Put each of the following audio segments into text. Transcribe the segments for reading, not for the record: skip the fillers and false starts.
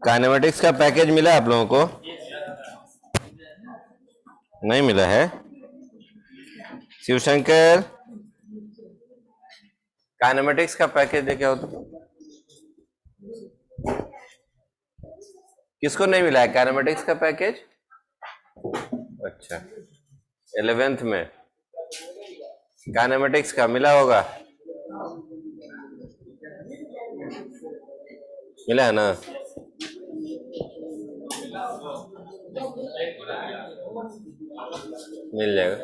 Kinematics का package मिला आप लोगों को? नहीं मिला है? शिवशंकर, काइनेमेटिक्स का पैकेज देखे हो तो? किसको नहीं मिला है काइनेमेटिक्स का पैकेज? अच्छा, 11th में काइनेमेटिक्स का मिला होगा, मिला है ना? मिल जाएगा।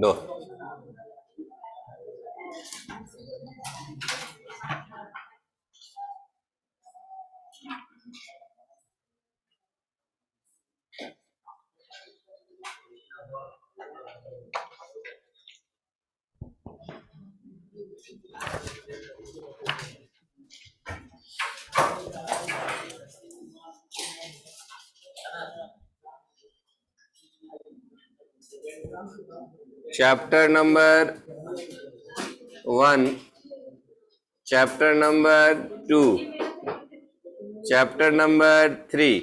दो chapter number 1, chapter number 2, chapter number 3,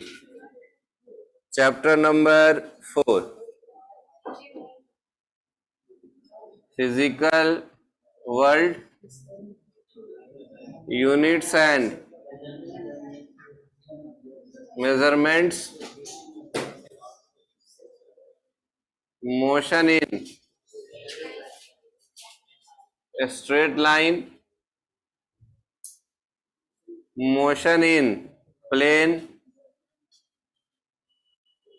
chapter number 4, physical world, units and measurements, motion in straight line, motion in plane,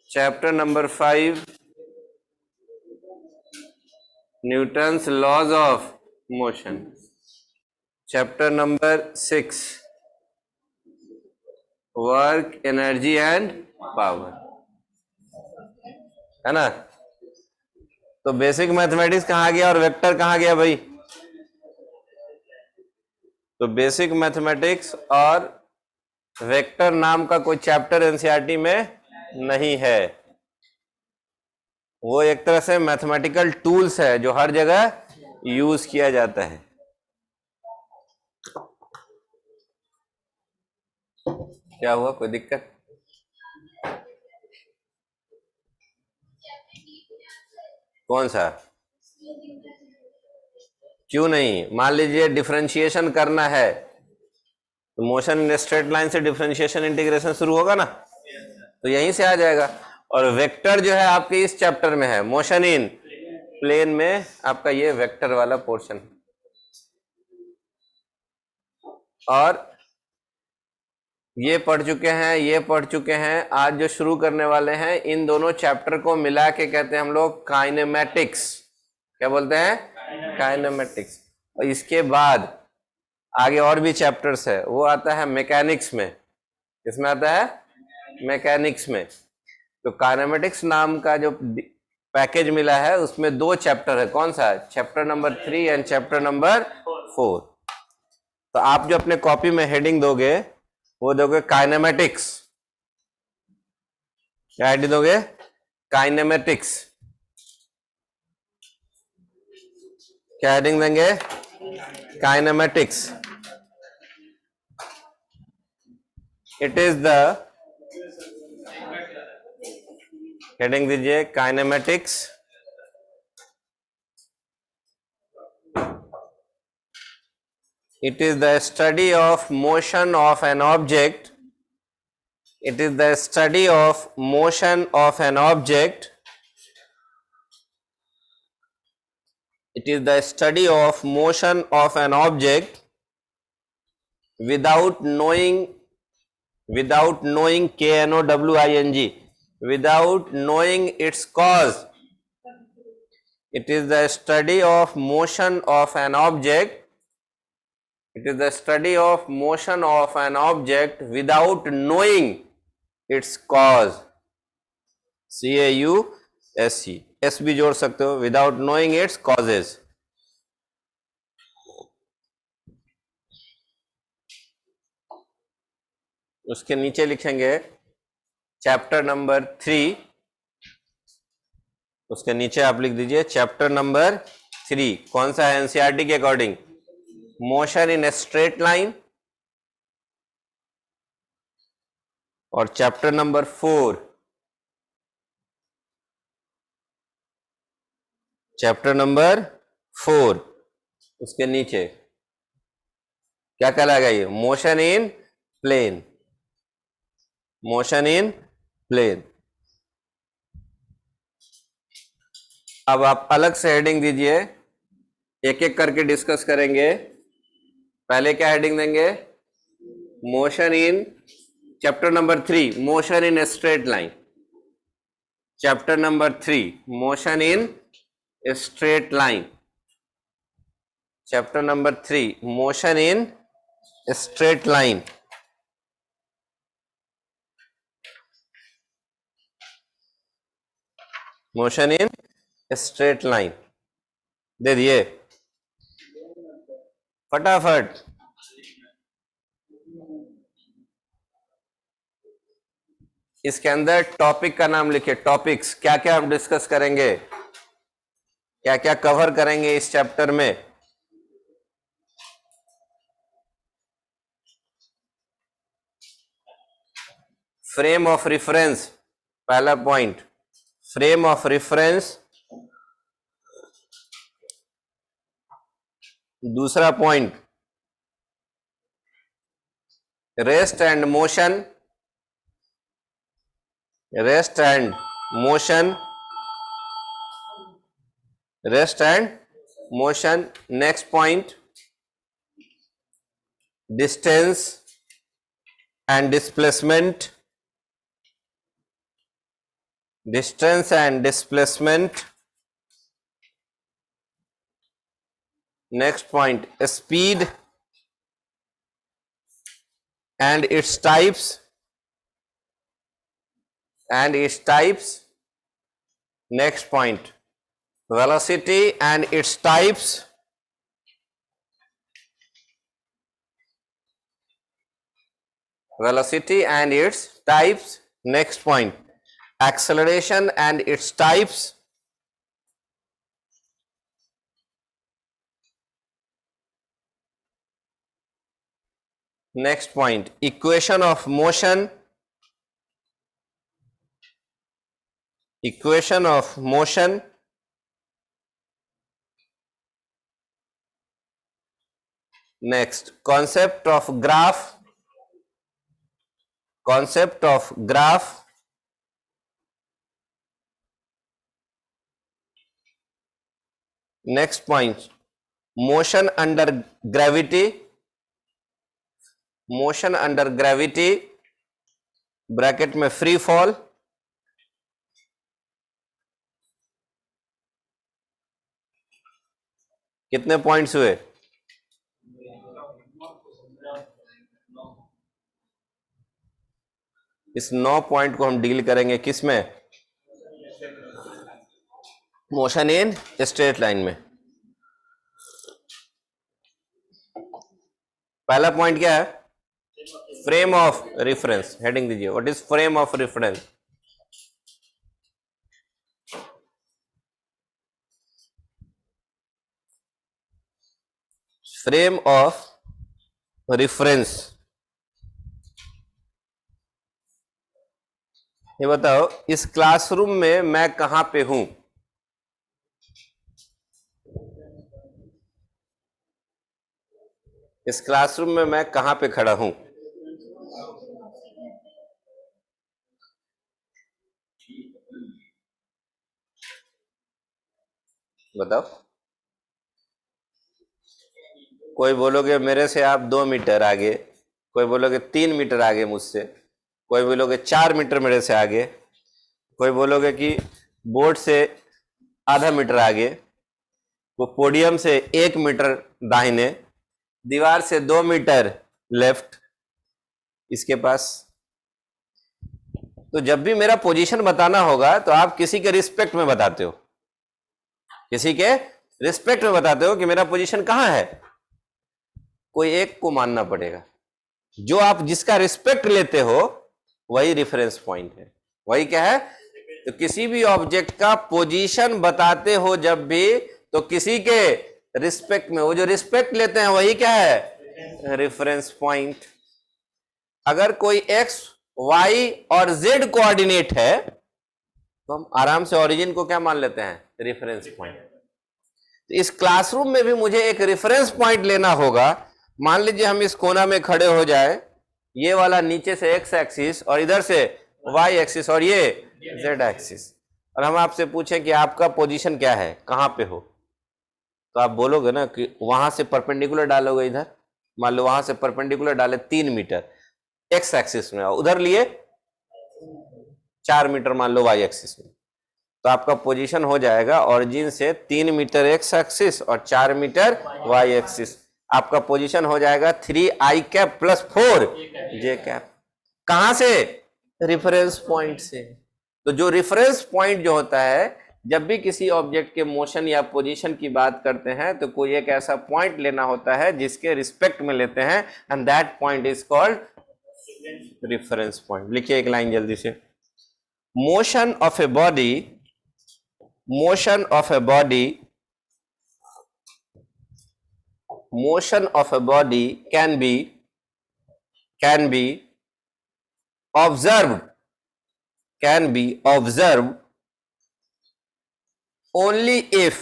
chapter number 5, Newton's laws of motion, chapter number 6, work, energy and power, है ना? तो basic mathematics कहाँ गया और vector कहाँ गया भाई? तो बेसिक मैथमेटिक्स और वेक्टर नाम का कोई चैप्टर एनसीईआरटी में नहीं है। वो एक तरह से मैथमेटिकल टूल्स है जो हर जगह यूज किया जाता है। क्या हुआ, कोई दिक्कत? कौन सा? क्यों नहीं? मान लीजिए डिफरेंशिएशन करना है तो मोशन इन स्ट्रेट लाइन से डिफरेंशिएशन इंटीग्रेशन शुरू होगा ना, तो यहीं से आ जाएगा। और वेक्टर जो है आपके इस चैप्टर में है, मोशन इन प्लेन में आपका ये वेक्टर वाला पोर्शन। और ये पढ़ चुके हैं, ये पढ़ चुके हैं। आज जो शुरू करने वाले हैं इन दोनों चैप्टर को मिला के कहते हैं हम लोग काइनेमेटिक्स। क्या बोलते हैं? काइनेमेटिक्स। और इसके बाद आगे और भी चैप्टर्स है, वो आता है मैकेनिक्स में। किसमें आता है? मैकेनिक्स में। तो काइनेमेटिक्स नाम का जो पैकेज मिला है उसमें 2 चैप्टर है। कौन सा? Chapter number 3 and chapter number 4। तो आप जो अपने कॉपी में हेडिंग दोगे वो दोगे काइनेमेटिक्स। क्या हेडिंग दोगे? काइनेमेटिक्स। क्या हेडिंग देंगे? Kinematics. It is the heading दीजिए kinematics. It is the study of motion of an object. It is the study of motion of an object. It is the study of motion of an object without knowing KNOWING, without knowing its cause. It is the study of motion of an object. It is the study of motion of an object without knowing its cause. CAUSE, S भी जोड़ सकते हो, without knowing its causes. उसके नीचे लिखेंगे chapter number 3, उसके नीचे आप लिख दीजिए चैप्टर नंबर 3 कौन सा है एनसीईआरटी के अकॉर्डिंग? Motion in a straight line. और चैप्टर नंबर 4, चैप्टर नंबर 4 उसके नीचे क्या कहलाएगा? ये motion in plane, motion in plane. अब आप अलग से हेडिंग दीजिए, एक एक करके डिस्कस करेंगे। पहले क्या हेडिंग देंगे? Motion in, chapter number 3 motion in a straight line, chapter number 3 motion in a straight line, chapter number 3 motion in straight line. Motion in straight line दे दिए फटाफट। इसके अंदर टॉपिक का नाम लिखिए, टॉपिक्स क्या क्या हम डिस्कस करेंगे, क्या क्या कवर करेंगे इस चैप्टर में। फ्रेम ऑफ रेफरेंस, पहला पॉइंट फ्रेम ऑफ रेफरेंस। दूसरा point rest and motion, rest and motion, rest and motion. Next point distance and displacement, distance and displacement. Next point speed and its types, and its types. Next point velocity and its types, velocity and its types. Next point acceleration and its types. Next point equation of motion, equation of motion. Next concept of graph, concept of graph. Next point motion under gravity, motion under gravity, bracket में free fall. कितने points हुए? इस 9 point को हम deal करेंगे किसमें? Motion in straight line में। पहला पॉइंट क्या है? फ्रेम ऑफ रेफरेंस, हेडिंग दीजिए what is frame of reference. Frame of reference. ये बताओ इस क्लासरूम में मैं कहां पे हूं? इस क्लासरूम में मैं कहां पे खड़ा हूं? बताओ। कोई बोलोगे मेरे से आप 2 मीटर आगे, कोई बोलोगे 3 मीटर आगे मुझसे, कोई बोलोगे 4 मीटर मेरे से आगे, कोई बोलोगे कि बोर्ड से आधा मीटर आगे, वो पोडियम से 1 मीटर दाहिने, दीवार से 2 मीटर लेफ्ट इसके पास। तो जब भी मेरा पोजीशन बताना होगा तो आप किसी के रिस्पेक्ट में बताते हो, किसी के रिस्पेक्ट में बताते हो कि मेरा पोजीशन कहां है। कोई एक को मानना पड़ेगा, जो आप जिसका रिस्पेक्ट लेते हो वही रेफरेंस पॉइंट है। वही क्या है? तो किसी भी ऑब्जेक्ट का पोजीशन बताते हो जब भी, तो किसी के रिस्पेक्ट में वो जो रिस्पेक्ट लेते हैं वही क्या है? Reference point. अगर कोई एक्स, वाई और जेड कोऑर्डिनेट है तो हम आराम से ओरिजिन को क्या मान लेते हैं? Reference point. तो इस क्लासरूम में भी मुझे एक रेफरेंस पॉइंट लेना होगा। मान लीजिए हम इस कोना में खड़े हो जाए, ये वाला नीचे से एक्स एक्सिस और इधर से वाई एक्सिस और ये जेड एक्सिस, और हम आपसे पूछें कि आपका पोजीशन क्या है, कहां पे हो, तो आप बोलोगे ना कि वहां से परपेंडिकुलर डालोगे इधर। मान लो वहां से परपेंडिकुलर डाले 3 मीटर एक्स एक्सिस में, उधर लिए 4 मीटर मान लो वाई एक्सिस में, तो आपका पोजीशन हो जाएगा ओरिजिन से 3 मीटर एक्स एक्सिस और 4 मीटर वाई एक्सिस। आपका पोजीशन हो जाएगा 3i cap plus 4j cap. कहां से? रेफरेंस पॉइंट से। तो जो रेफरेंस पॉइंट जो होता है, जब भी किसी ऑब्जेक्ट के मोशन या पोजीशन की बात करते हैं तो कोई एक ऐसा पॉइंट लेना होता है जिसके रिस्पेक्ट में लेते हैं, and that point is called reference point. लिखिए एक लाइन जल्दी से। Motion of a body, motion of a body, motion of a body can be observed, only if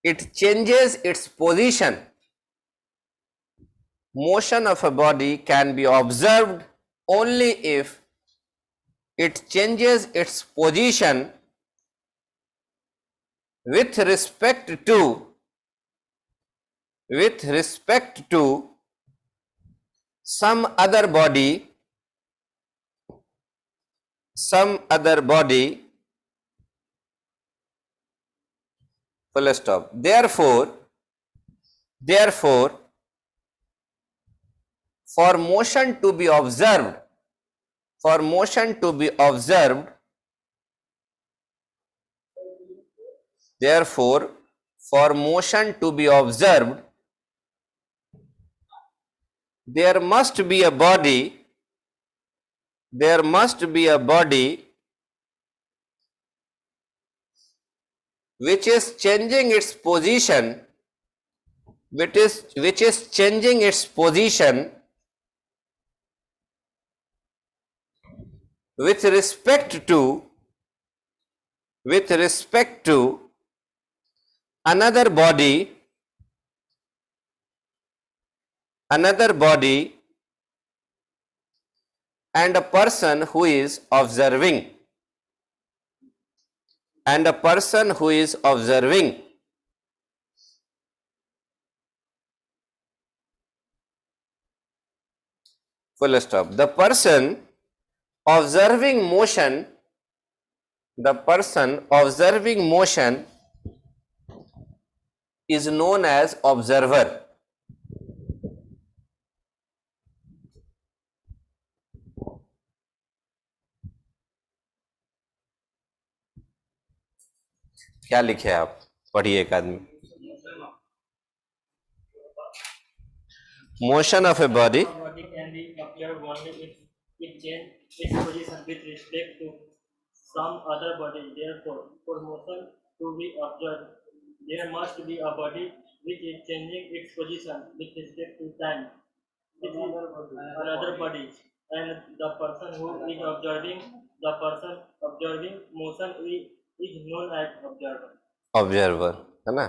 it changes its position. Motion of a body can be observed only if it changes its position with respect to some other body, full stop. Therefore for motion to be observed, therefore for motion to be observed, there must be a body which is changing its position, with respect to another body and a person who is observing, full stop. The person observing motion is known as observer. क्या लिखे आप? पढ़िए एक आदमी। Motion of a body can be observed only if it changes its position with respect to some other body. Therefore, for motion to be observed, there must be a body which is changing its position with respect to time. This is another body, and the person who is observing motion is known as observer. Observer है ना।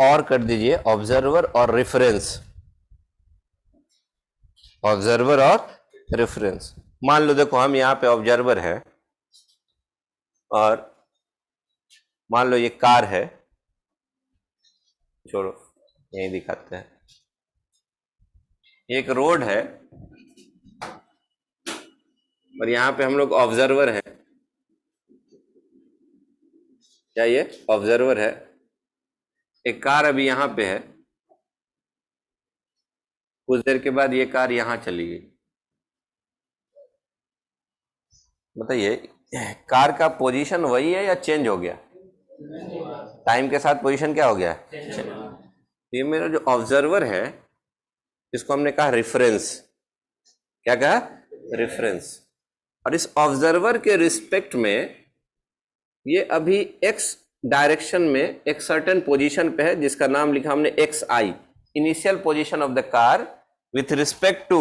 और कर दीजिए observer और reference, मान लो देखो हम यहाँ पे ऑब्जर्वर है और मान लो ये कार है, छोड़ो यही दिखाते हैं, एक रोड है और यहाँ पे हम लोग ऑब्जर्वर है। क्या ये ऑब्जर्वर है? एक कार अभी यहाँ पे है, कुछ देर के बाद ये कार यहाँ चली गई। बताइए कार का पोजीशन वही है या चेंज हो गया? टाइम के साथ पोजीशन क्या हो गया? ये मेरा जो ऑब्जर्वर है इसको हमने कहा रेफरेंस। क्या कहा? रेफरेंस। और इस ऑब्जर्वर के रिस्पेक्ट में ये अभी एक्स डायरेक्शन में एक सर्टेन पोजीशन पे है जिसका नाम लिखा हमने X I, initial position of the car with respect to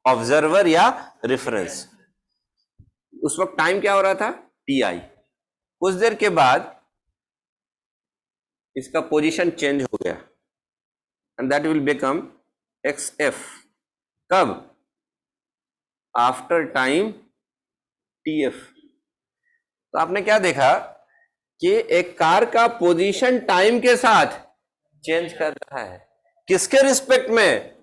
observer या रेफरेंस। उस वक्त टाइम क्या हो रहा था? T I. कुछ देर के बाद इसका पोजीशन चेंज हो गया and that will become X F. कब? After time T F. तो आपने क्या देखा कि एक कार का पोजीशन टाइम के साथ चेंज कर रहा है। किसके रिस्पेक्ट में?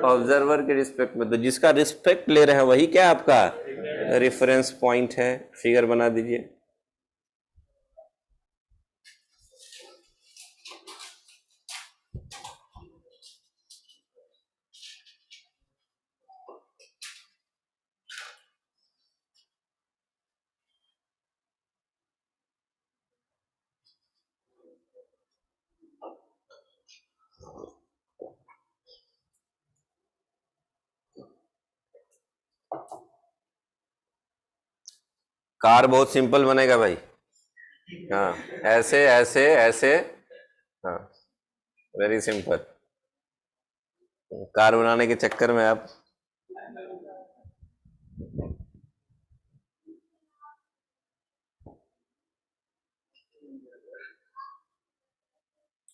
ऑब्जर्वर के रिस्पेक्ट में। तो जिसका रिस्पेक्ट ले रहे हैं वही क्या आपका रेफरेंस पॉइंट है। फिगर बना दीजिए। कार बहुत सिंपल बनेगा भाई। हाँ, ऐसे ऐसे ऐसे। हाँ, वेरी सिंपल। कार बनाने के चक्कर में आप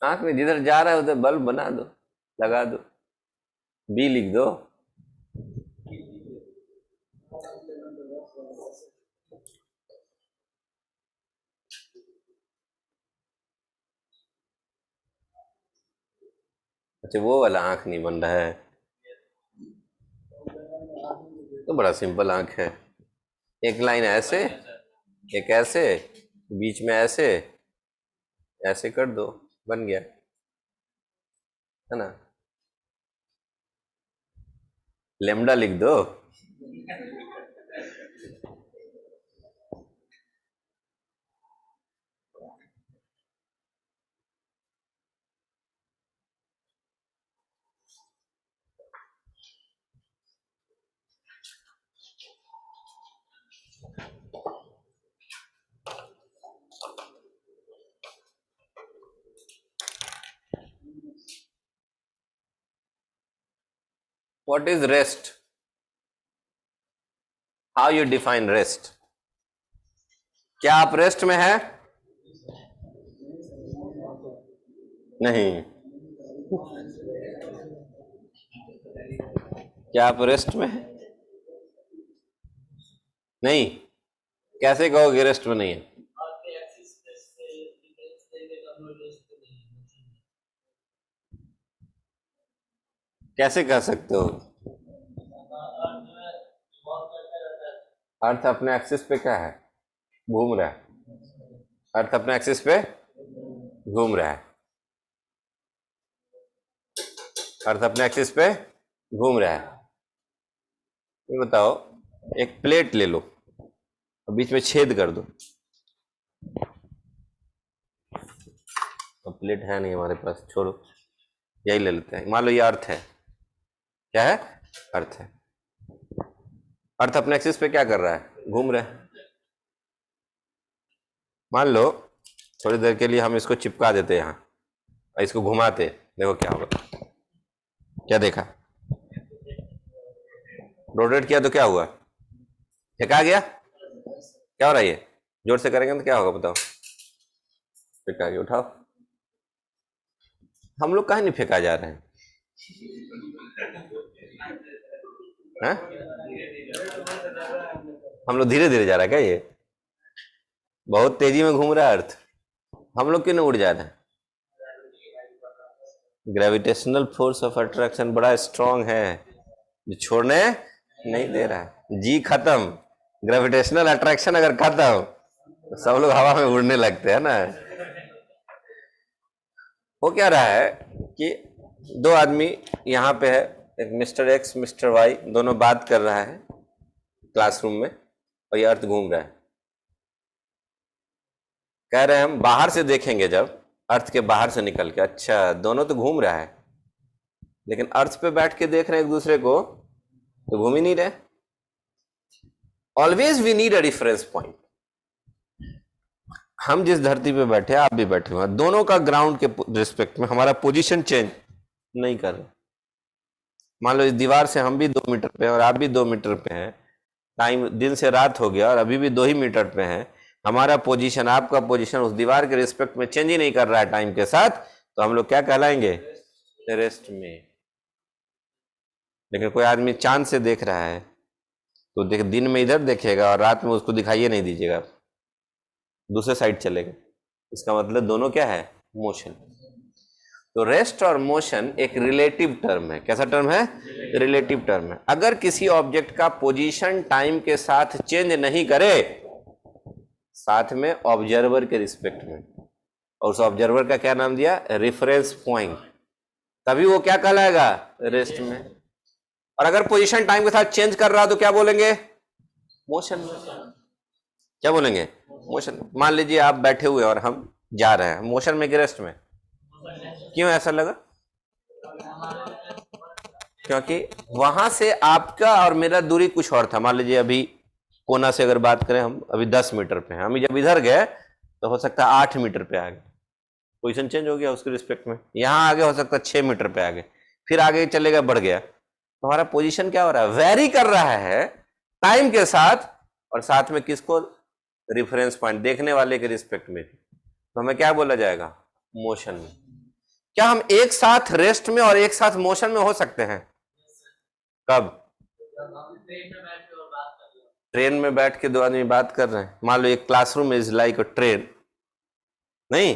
आंख में जिधर जा रहा है उधर बल्ब बना दो, लगा दो, बी लिख दो। अच्छा, वो वाला आंख नहीं बन रहा है तो बड़ा सिंपल आंख है। एक लाइन ऐसे, एक ऐसे, बीच में ऐसे, ऐसे कर दो, बन गया, है ना। लेमडा लिख दो। What is rest? How you define rest? क्या आप रेस्ट में है? नहीं। क्या आप रेस्ट में है? नहीं। कैसे कहोगे रेस्ट में नहीं है? कैसे कह सकते हो? अर्थ अपने एक्सिस पे क्या है? घूम रहा है। अर्थ अपने एक्सिस पे घूम रहा है। अर्थ अपने एक्सिस पे घूम रहा है। ये बताओ, एक प्लेट ले लो और बीच में छेद कर दो। अब प्लेट है नहीं हमारे पास, छोड़ो, यही ले लेते हैं। मान लो ये अर्थ है। क्या है? अर्थ है। अर्थ अपने एक्सिस पे क्या कर रहा है? घूम रहा है। मान लो थोड़ी देर के लिए हम इसको चिपका देते यहाँ और इसको घुमाते, देखो क्या होगा। क्या देखा? रोटेट किया तो क्या हुआ? फेंका गया। क्या हो रहा है ये? जोर से करेंगे तो क्या होगा बताओ? फेंका गया। उठाओ। हम लोग कहाँ नहीं फेंका जा रहे हैं? है? हम लोग धीरे धीरे जा रहा है क्या? ये बहुत तेजी में घूम रहा है अर्थ। हम लोग क्यों नहीं उड़ जा रहे हैं? ग्रेविटेशनल फोर्स ऑफ अट्रैक्शन बड़ा स्ट्रांग है जो छोड़ने नहीं दे रहा है। जी खत्म, ग्रेविटेशनल अट्रैक्शन अगर खत्म तो सब लोग हवा में उड़ने लगते हैं ना। वो क्या रहा है कि दो आदमी यहाँ पे है, एक मिस्टर एक्स मिस्टर वाई, दोनों बात कर रहा है क्लासरूम में और ये अर्थ घूम रहा है। कह रहे हैं हम बाहर से देखेंगे, जब अर्थ के बाहर से निकल के, अच्छा दोनों तो घूम रहा है, लेकिन अर्थ पे बैठ के देख रहे हैं एक दूसरे को तो घूम ही नहीं रहे। Always we need a reference point. हम जिस धरती पे बैठे हैं, आप भी बैठे हुए हैं, दोनों का ग्राउंड के रिस्पेक्ट में हमारा पोजीशन चेंज नहीं कर रहे। मान लो इस दीवार से हम भी 2 मीटर पे हैं और आप भी 2 मीटर पे हैं, टाइम दिन से रात हो गया और अभी भी 2 ही मीटर पे हैं, हमारा पोजीशन आपका पोजीशन उस दीवार के रिस्पेक्ट में चेंज ही नहीं कर रहा है टाइम के साथ, तो हम लोग क्या कहलाएंगे? रेस्ट में। लेकिन कोई आदमी चांद से देख रहा है तो देख, दिन में इधर देखेगा और रात में उसको दिखाइए नहीं दीजिएगा, दूसरे साइड चलेगा। इसका मतलब दोनों क्या है? मोशन। तो रेस्ट और मोशन एक रिलेटिव टर्म है। कैसा टर्म है? रिलेटिव टर्म है। अगर किसी ऑब्जेक्ट का पोजीशन टाइम के साथ चेंज नहीं करे, साथ में ऑब्जर्वर के रिस्पेक्ट में, और उस ऑब्जर्वर का क्या नाम दिया? रेफरेंस पॉइंट, तभी वो क्या कहलाएगा? रेस्ट में। और अगर पोजीशन टाइम के साथ चेंज कर रहा तो क्या बोलेंगे? मोशन में। क्या बोलेंगे? मोशन। मान लीजिए आप बैठे हुए और हम जा रहे हैं, मोशन में कि रेस्ट में? क्यों ऐसा लगा? क्योंकि वहां से आपका और मेरा दूरी कुछ और था। मान लीजिए अभी कोना से अगर बात करें, हम अभी 10 मीटर पे हैं, हम जब इधर गए तो हो सकता है 8 मीटर पे आ गए, पोजीशन चेंज हो गया उसके रिस्पेक्ट में। यहां आगे हो सकता है 6 मीटर पे आ गए, फिर आगे चलेगा, बढ़ गया, तो हमारा पोजीशन क्या हो रहा है? वेरी कर रहा है टाइम के साथ, और साथ में किसको? रिफरेंस पॉइंट, देखने वाले के रिस्पेक्ट में। तो हमें क्या बोला जाएगा? मोशन में। क्या हम एक साथ रेस्ट में और एक साथ मोशन में हो सकते हैं? कब? ट्रेन में बैठ के 2 आदमी बात कर रहे हैं, मान लो एक classroom is like a train, नहीं,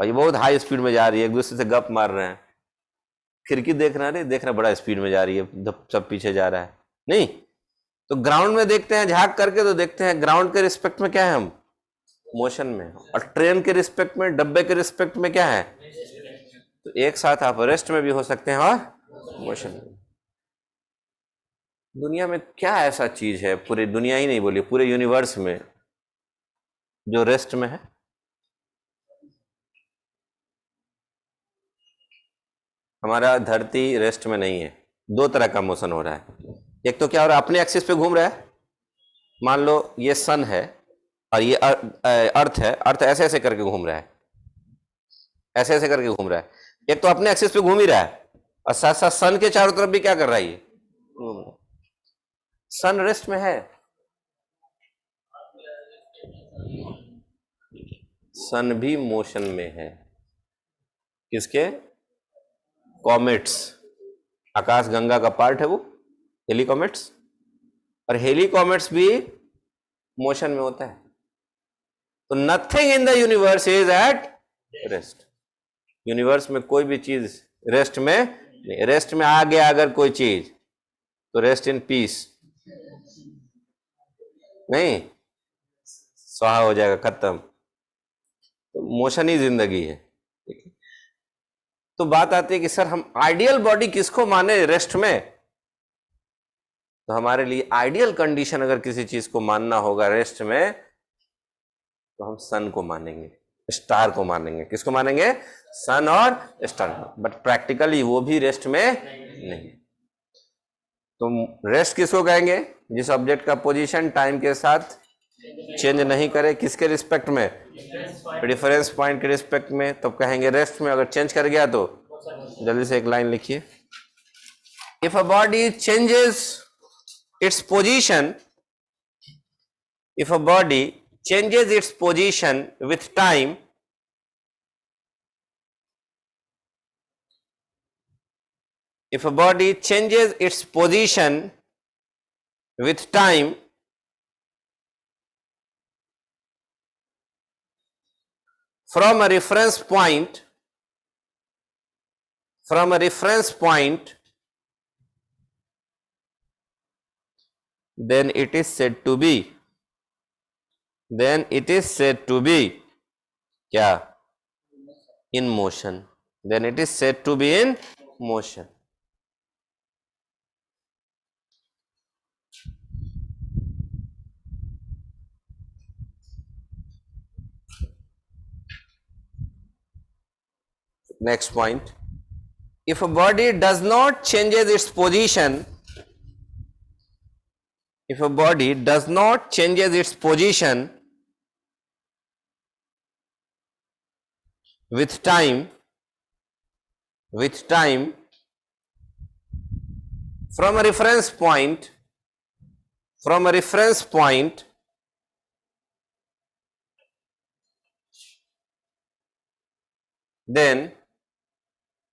और ये बहुत हाई स्पीड में जा रही है, एक दूसरे से गप मार रहे हैं, खिड़की देख रहे हैं, देख रहे बड़ा स्पीड में जा रही है, सब पीछे जा रहा है, नहीं, तो ग्राउंड में देखते हैं, झांक करके तो देखते हैं ग्राउंड के रिस्पेक्ट में क्या है? हम मोशन में। और ट्रेन के रिस्पेक्ट में, डब्बे के रिस्पेक्ट में क्या है? तो एक साथ आप रेस्ट में भी हो सकते हैं और मोशन में। दुनिया में क्या ऐसा चीज है, पूरी दुनिया ही नहीं बोलिए, पूरे यूनिवर्स में, जो रेस्ट में है? हमारा धरती रेस्ट में नहीं है। 2 तरह का मोशन हो रहा है। एक तो क्या हो रहा है? अपने एक्सिस पे घूम रहा है। मान लो ये सन है और ये अर्थ है, अर्थ ऐसे ऐसे करके घूम रहा है, ऐसे ऐसे करके घूम रहा है। एक तो अपने एक्सिस पे घूम ही रहा है, और साथ साथ सन के चारों तरफ भी क्या कर रहा है? ये घूम रहा है। सन रेस्ट में है? सन भी मोशन में है। किसके? कॉमेट्स। आकाश गंगा का पार्ट है वो, हेली कॉमेट्स, और हेली कॉमेट्स भी मोशन में होता है। तो nothing in the universe is at rest. Universe में कोई भी चीज रेस्ट में नहीं। रेस्ट में आ गया अगर कोई चीज तो रेस्ट इन पीस नहीं, स्वाहा हो जाएगा, खत्म। तो मोशन ही जिंदगी है। तो बात आती है कि सर हम आइडियल बॉडी किसको माने रेस्ट में? तो हमारे लिए आइडियल कंडीशन अगर किसी चीज को मानना होगा रेस्ट में, तो हम सन को मानेंगे, स्टार को मानेंगे। किसको मानेंगे? सन और स्टार। बट प्रैक्टिकली वो भी रेस्ट में नहीं। तो रेस्ट किसको कहेंगे? जिस ऑब्जेक्ट का पोजीशन टाइम के साथ चेंज नहीं करे। किसके रिस्पेक्ट में? रेफरेंस पॉइंट के रिस्पेक्ट में, तो कहेंगे रेस्ट में। अगर चेंज कर गया तो जल्दी से एक लाइन लिखिए। If a body changes its position, if a body changes its position with time, if a body changes its position with time, from a reference point, then it is said to be, क्या? in motion. Then it is said to be in motion. next point. If a body does not changes its position, if a body does not changes its position with time from a reference point, then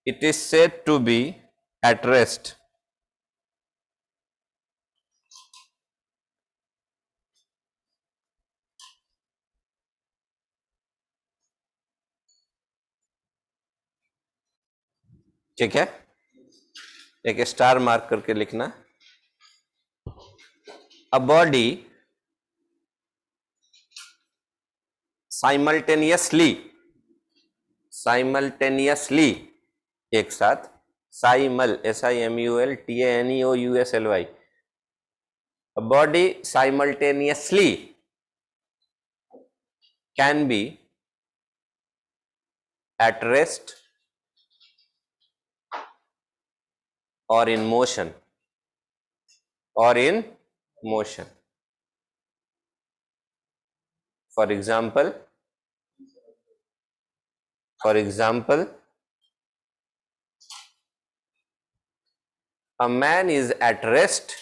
it is said to be at rest. ठीक है, एक star mark करके लिखना. A body simultaneously, एक साथ, simul, SIMULTANEOUSLY, a body simultaneously can be at rest or in motion, For example, a man is at rest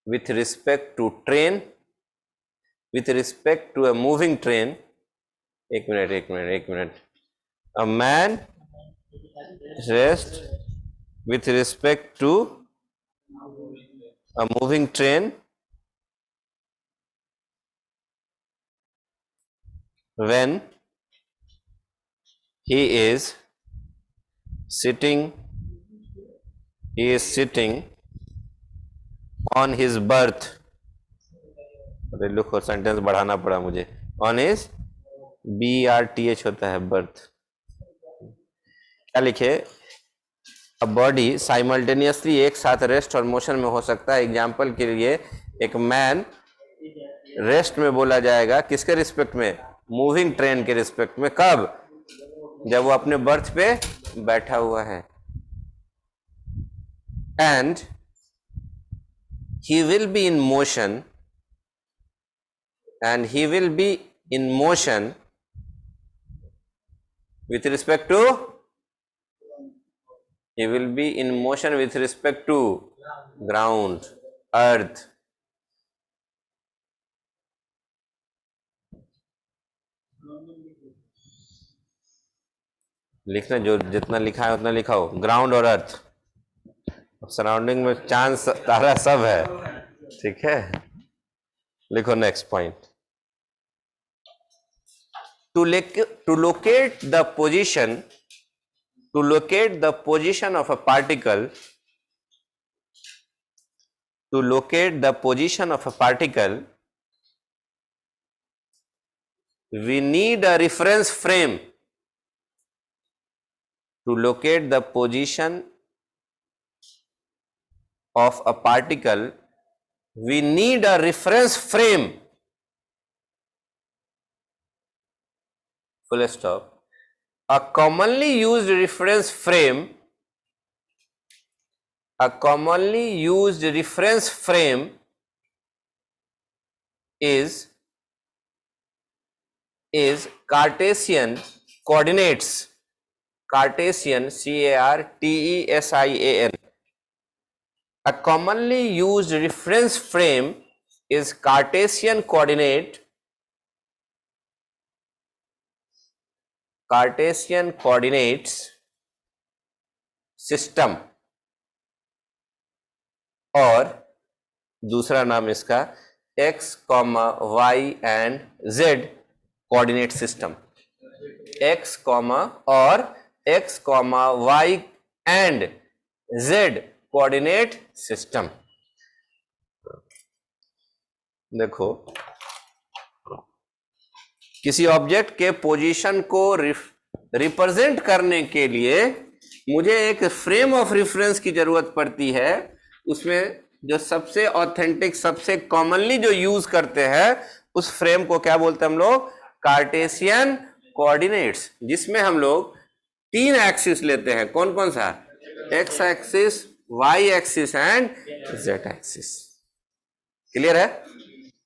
with respect to a moving train. एक minute. A man rest with respect to a moving train when he is sitting on his berth. अरे look, sentence बढ़ाना पड़ा मुझे. On his BRTH होता है birth. क्या लिखे? A body simultaneously एक साथ रेस्ट और मोशन में हो सकता है. एग्जाम्पल के लिए एक मैन रेस्ट में बोला जाएगा किसके रिस्पेक्ट में? मूविंग ट्रेन के रिस्पेक्ट में. कब? जब वो अपने बर्थ पे बैठा हुआ है. And he will be in motion with respect to ground, earth. लिखना, जो जितना लिखा है उतना लिखाओ. ग्राउंड और अर्थ, सराउंडिंग में चांद तारा सब है. ठीक है, लिखो next point. To locate the position of a particle, we need a reference frame. To locate the position of a particle, we need a reference frame. Full stop. A commonly used reference frame is Cartesian coordinates. Cartesian, CARTESIAN. A commonly used reference frame is Cartesian coordinate system, और दूसरा नाम इसका x, y and z coordinate system. x, y and z coordinate system. देखो, किसी object के position को represent करने के लिए मुझे एक फ्रेम ऑफ रेफरेंस की जरूरत पड़ती है. उसमें जो सबसे ऑथेंटिक, सबसे कॉमनली जो यूज करते हैं, उस फ्रेम को क्या बोलते हैं हम लोग? कार्टेशियन कोऑर्डिनेट्स, जिसमें हम लोग 3 एक्सिस लेते हैं। कौन कौन सा? X axis, y axis and z axis. Clear है?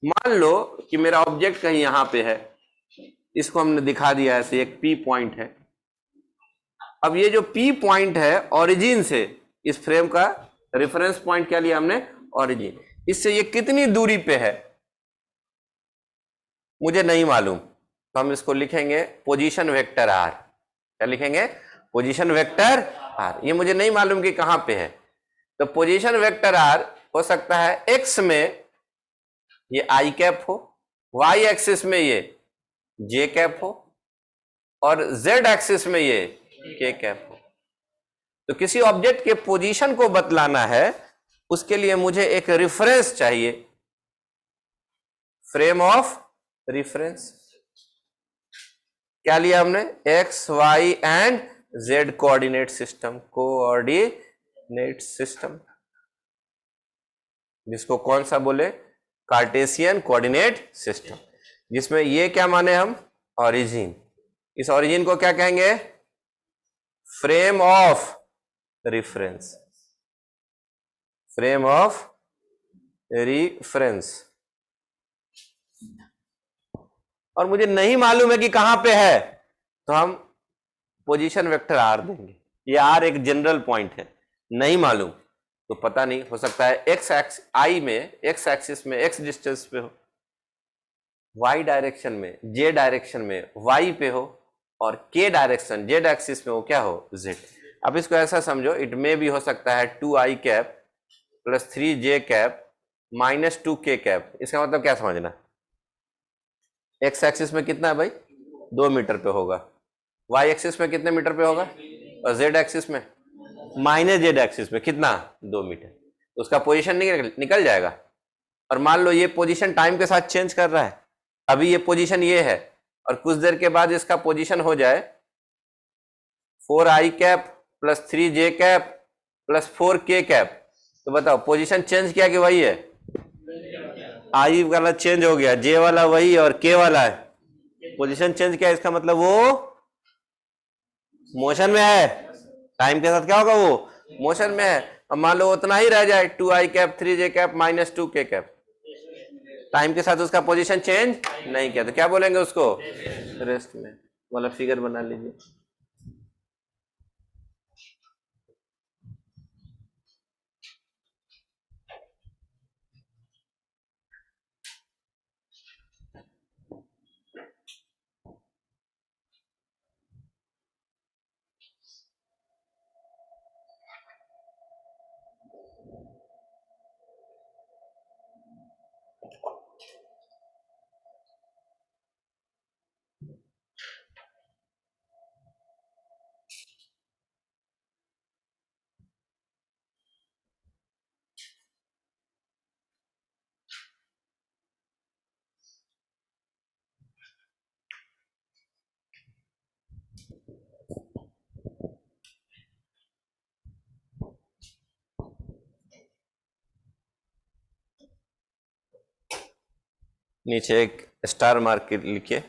मान लो कि मेरा ऑब्जेक्ट कहीं यहां पे है, इसको हमने दिखा दिया ऐसे, एक पी पॉइंट है। अब ये जो पी पॉइंट है, ओरिजिन से इस फ्रेम का रेफरेंस पॉइंट क्या लिया हमने? ओरिजिन। इससे ये कितनी दूरी पे है मुझे नहीं मालूम, तो हम इसको लिखेंगे पोजीशन वेक्टर आर। क्या लिखेंगे? Position vector r. ये मुझे नहीं मालूम कि कहां पे है, तो पोजीशन वेक्टर आर हो सकता है एक्स में ये आई कैप हो, वाई एक्सिस में ये जे कैप हो, और जेड एक्सिस में ये के कैप हो। तो किसी ऑब्जेक्ट के पोजीशन को बतलाना है, उसके लिए मुझे एक रेफरेंस चाहिए, फ्रेम ऑफ रेफरेंस। क्या लिया हमने? X, y and z coordinate system, coordinate system, जिसको कौन सा बोले? कार्टेशियन कोऑर्डिनेट सिस्टम, जिसमें ये क्या माने हम? ओरिजिन। इस ओरिजिन को क्या कहेंगे? Frame of reference, frame of reference. और मुझे नहीं मालूम है कि कहां पे है, तो हम पोजीशन वेक्टर आर देंगे। ये आर एक जनरल पॉइंट है, नहीं मालूम तो पता नहीं, हो सकता है एक्स एक्स आई में, एक्स एक्सिस में एक्स डिस्टेंस पे हो, वाई डायरेक्शन में, जे डायरेक्शन में वाई पे हो, और के डायरेक्शन जेड एक्सिस में वो क्या हो? जेड। अब इसको ऐसा समझो, इट मे भी हो सकता है 2i cap plus 3j cap minus 2k cap. इसका मतलब क्या समझना? एक्स एक्सिस में कितना है भाई? 2 मीटर पे होगा, वाई एक्सिस में कितने मीटर पे होगा, और जेड एक्सिस में माइनस जेड एक्सिस में कितना? 2 मीटर। तो उसका पोजीशन निकल जाएगा। और मान लो ये पोजीशन टाइम के साथ चेंज कर रहा है, अभी ये पोजीशन ये है, और कुछ देर के बाद इसका पोजीशन हो जाए 4i cap plus 3j cap plus 4k cap, तो बताओ पोजीशन चेंज किया कि वही है? आई वाला चेंज हो गया, जे वाला वही और के वाला है, पोजीशन चेंज किया, इसका मतलब वो मोशन में है। टाइम के साथ क्या होगा? वो मोशन में है। अब मान लो उतना ही रह जाए, 2i cap 3j cap minus 2k cap, time के साथ उसका पोजीशन चेंज नहीं किया, तो क्या बोलेंगे उसको? रेस्ट में। वाला फिगर बना लीजिए। नीचे एक स्टार मार्क लिखिए।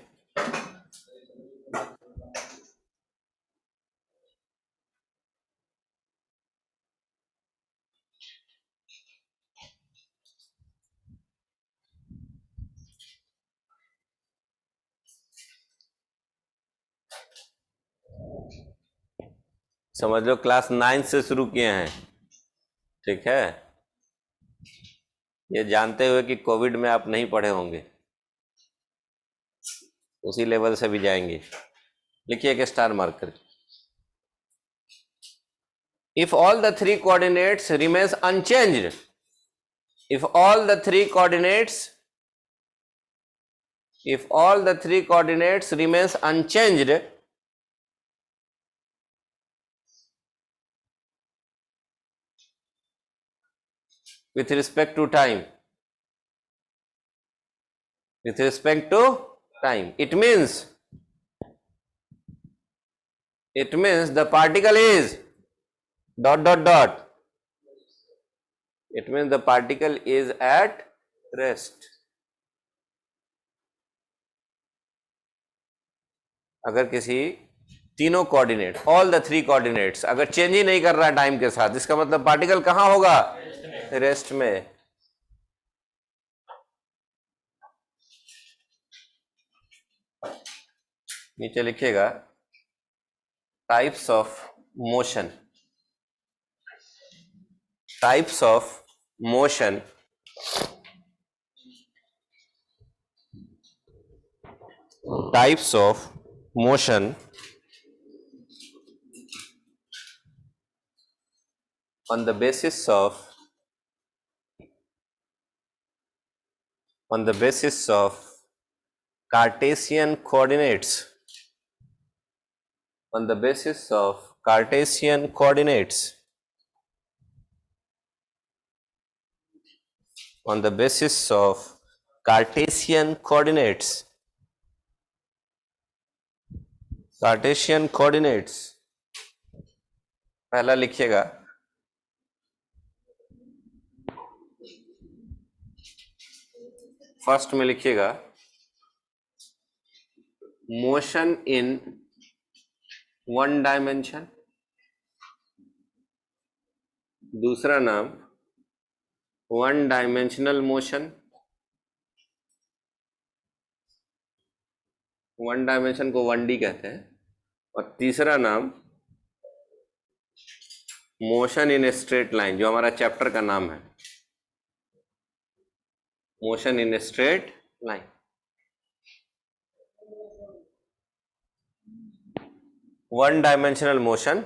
समझ लो क्लास 9 से शुरू किए हैं, ठीक है? ये जानते हुए कि कोविड में आप नहीं पढ़े होंगे, उसी लेवल से भी जाएंगे। लिखिए एक स्टार मार्क करके। If all the three coordinates remains unchanged, if all the three coordinates remains unchanged, with respect to time, it means the particle is ... It means the particle is at rest. अगर किसी तीनों coordinate, all the three coordinates अगर change ही नहीं कर रहा time के साथ, इसका मतलब पार्टिकल कहां होगा? रेस्ट में। नीचे लिखिएगा types of motion. Types of motion types of motion on the basis of Cartesian coordinates, on the basis of Cartesian coordinates, on the basis of Cartesian coordinates, Cartesian coordinates. पहला लिखिएगा first में लिखिएगा motion in one dimension, दूसरा नाम one dimensional motion, one dimension को 1D कहते हैं, और तीसरा नाम motion in a straight line, जो हमारा चैप्टर का नाम है, motion in a straight line. One dimensional motion,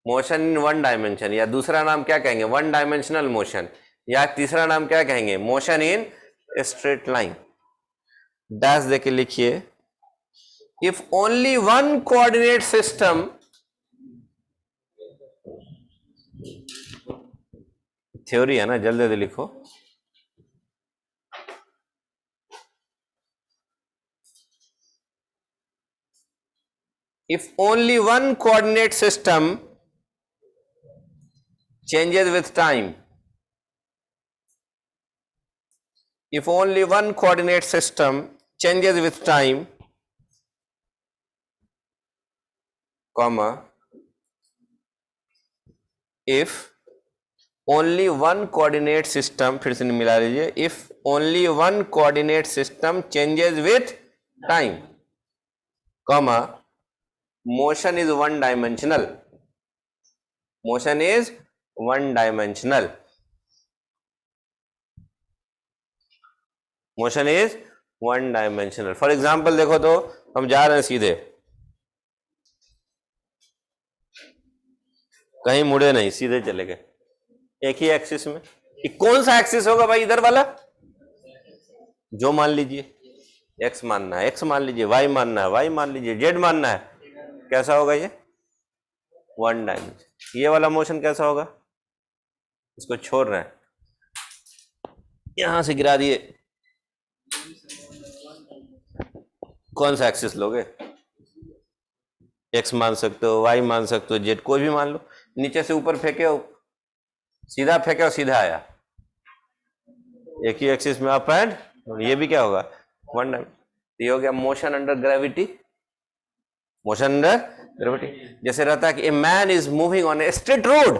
motion in one dimension, या दूसरा नाम क्या कहेंगे? वन डायमेंशनल मोशन, या तीसरा नाम क्या कहेंगे? Motion in a straight line. Dash देके लिखिए if only one coordinate system, theory है ना, जल्दी जल्दी लिखो। If only one coordinate system changes with time, if only one coordinate system changes with time, comma, if only one coordinate system, फिर से मिला लीजिए, if only one coordinate system changes with time, comma, motion is one dimensional, motion is one dimensional, motion is one dimensional। For example देखो तो हम जा रहे हैं सीधे, कहीं मुड़े नहीं, सीधे चले गए एक ही एक्सिस में। ये कौन सा एक्सिस होगा भाई? इधर वाला, जो मान लीजिए x मानना है x मान लीजिए, y मानना है y मान लीजिए, z मानना है। कैसा होगा ये? One dimension. ये वाला मोशन कैसा होगा? इसको छोड़ रहे हैं, यहां से गिरा दिए, कौन सा एक्सिस लोगे? x मान सकते हो, y मान सकते हो, z कोई भी मान लो। नीचे से ऊपर फेंके हो, सीधा फेंके और सीधा आया, एक ही एक्सिस में अप एंड, ये भी क्या होगा? One dimension. ये हो गया motion under gravity, motion under gravity. जैसे रहता है कि a man is moving on a straight road,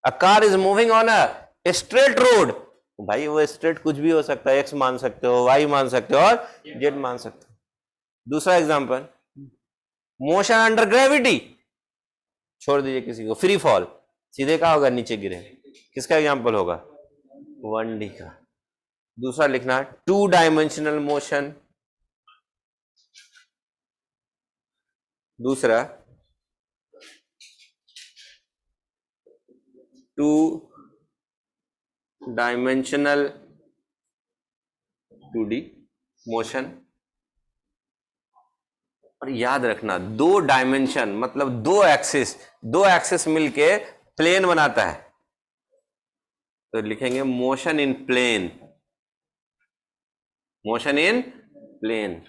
a car is moving on a straight road. भाई वो स्ट्रेट कुछ भी हो सकता है, एक्स मान सकते हो, वाई मान सकते हो, और जेड मान सकते हो। दूसरा एग्जांपल, मोशन अंडर ग्रेविटी, छोड़ दीजिए किसी को, फ्री फॉल, सीधे का होगा, नीचे गिरे। किसका एग्जांपल होगा? 1D का। दूसरा लिखना टू डायमेंशनल मोशन, दूसरा टू डायमेंशनल 2D मोशन। और याद रखना, दो डायमेंशन मतलब दो एक्सिस मिलके प्लेन बनाता है, तो लिखेंगे motion in plane, motion in plane.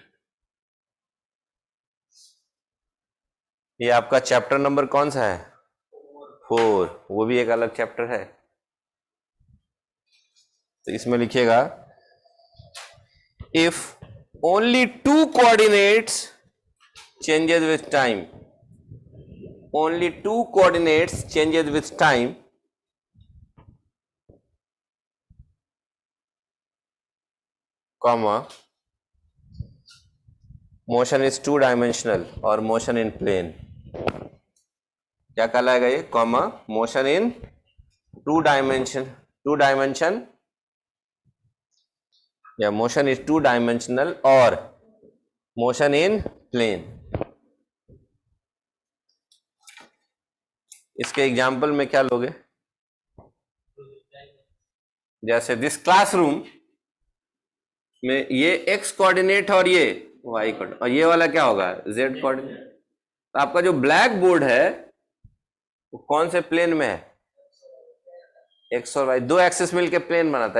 ये आपका चैप्टर नंबर कौन सा है? 4। वो भी एक अलग चैप्टर है। तो इसमें लिखिएगा if only 2 coordinates changes with time, only 2 coordinates changes with time, comma motion is 2 dimensional और motion in plane, क्या कहलाएगा ये, comma motion in 2 dimension या motion is 2 dimensional और motion in plane। इसके एग्जाम्पल में क्या लोगे, जैसे दिस क्लासरूम में ये x कोऑर्डिनेट और ये y कोऑर्डिनेट, और ये वाला क्या होगा z कोऑर्डिनेट। तो आपका जो ब्लैक बोर्ड है वो कौन से प्लेन में है, x और y, 2 एक्सिस मिलके प्लेन बनाता है।